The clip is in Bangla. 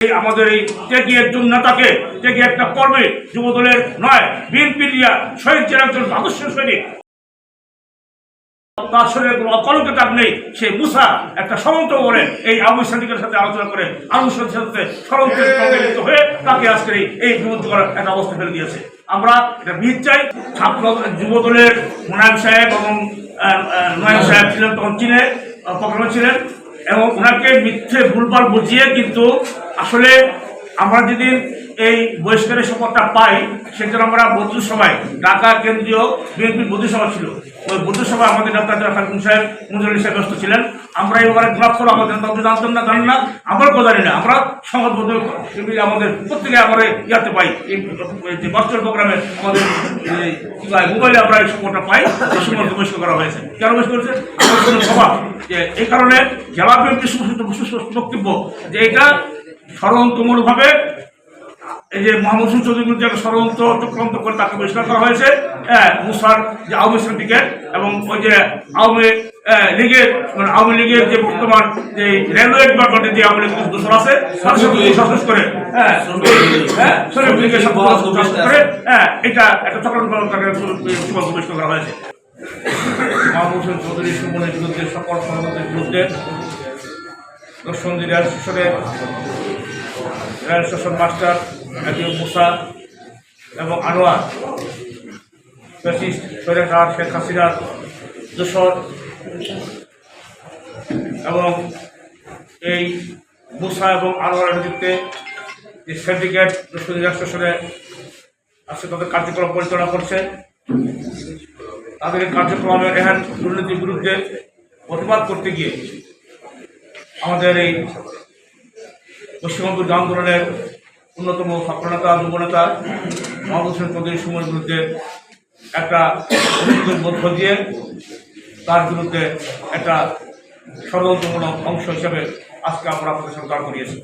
আমাদের এই ত্যাগী একজন নেতাকে, ত্যাগী একটা কর্মী, যুবদলের নয় বিএনপি শহীদ জেলার একজন আদর্শ সৈনিক, তার শরীরে কোনো অকলঙ্কের দাগ নেই। সে মুসা একটা ষড়যন্ত্র করে এই আবু সাদিকের সাথে আলোচনা করে আবু সাদিকের সাথে ষড়যন্ত্রের সঙ্গে লিপ্ত হয়ে তাকে আজকে এই বিরোধ করার একটা অবস্থা ফেলে দিয়েছে। আমরা এটা ভিত চাই। ছাত্র যুবদলের মোনায়েম সাহেব এবং নয়ন সাহেব ছিলেন, তখন চীনে প্রোগ্রামে ছিলেন, এবং ওনাকে মিথ্যে ভুলভাল বুঝিয়ে, কিন্তু আসলে আমরা যেদিন এই বহিষ্কারের শপথটা পাই সেজন্য আমরা বৌদ্ধ সভায়, ঢাকা কেন্দ্রীয় বিএনপির বৌদ্ধ সভা ছিল, ওই বৌদ্ধ সভায় আমাদের নেতা খালিকুম সাহেব, মুজুল সাহেব ব্যস্ত ছিলেন। আমরা এবারে গ্রাফ করে আমাদের নেতা জানতাম না, জানি না, আমরা কেউ জানি না। আমরা সংবাদপত্র আমাদের প্রত্যেকে আমরা ইয়াতে পাই, এই যে ভার্চুয়াল প্রোগ্রামে আমাদের মোবাইলে আমরা এই সময়টা পাই, এই সময়টা বহিষ্কার করা হয়েছে। কেন বহিষ্কার করেছে? আমাদের সভা, যে এই কারণে জেলা বিএনপির বক্তব্য যে এটা ষড়যন্ত্রমূলকভাবে এই যে মোহাম্মদ হোসেন চৌধুরীর বিরুদ্ধে একটা ষড়যন্ত্র চক্রান্ত করে তাকে বহিষ্কার করা হয়েছে। মুসার যে আওয়ামী টিকেট এবং ওই যে আওয়ামী লীগের যে বর্তমান যে রেলওয়ে ডিপার্টমেন্টের যে আওয়ামী লীগের দোষর আছে তাদের সাথে সহযোগ করে শ্রমিক লীগের সাথে করে এটা একটা চক্রান্ত বহিষ্কার করা হয়েছে। মোহাম্মদ হোসেন চৌধুরী সুমনের বিরুদ্ধে সকল ষড়যন্ত্রের বিরুদ্ধে দর্শনদী রেল স্টেশন মাস্টার মুসা এবং আনোয়ার, ফ্যাসিস্ট স্বৈরাচার শেখ হাসিনার দোসর, এবং এই মুসা এবং আনোয়ারের নেতৃত্বে যে সিন্ডিকেট দর্শনদী রেল স্টেশনে আজকে তাদের কার্যক্রম পরিচালনা করছে, তাদের কার্যক্রমের এহেন দুর্নীতির বিরুদ্ধে প্রতিবাদ করতে গিয়ে আমাদের এই পশ্চিমবঙ্গ আন্দোলনের অন্যতম ছাত্রনেতা, যুবনেতা মোহাম্মদ হোসেন চৌধুরী সুমনের বিরুদ্ধে একটা মধ্য দিয়ে তার বিরুদ্ধে একটা ষড়যন্ত্রমূলক অংশ হিসাবে আজকে আমরা আপনাদের সাথে দাঁড় করিয়েছি।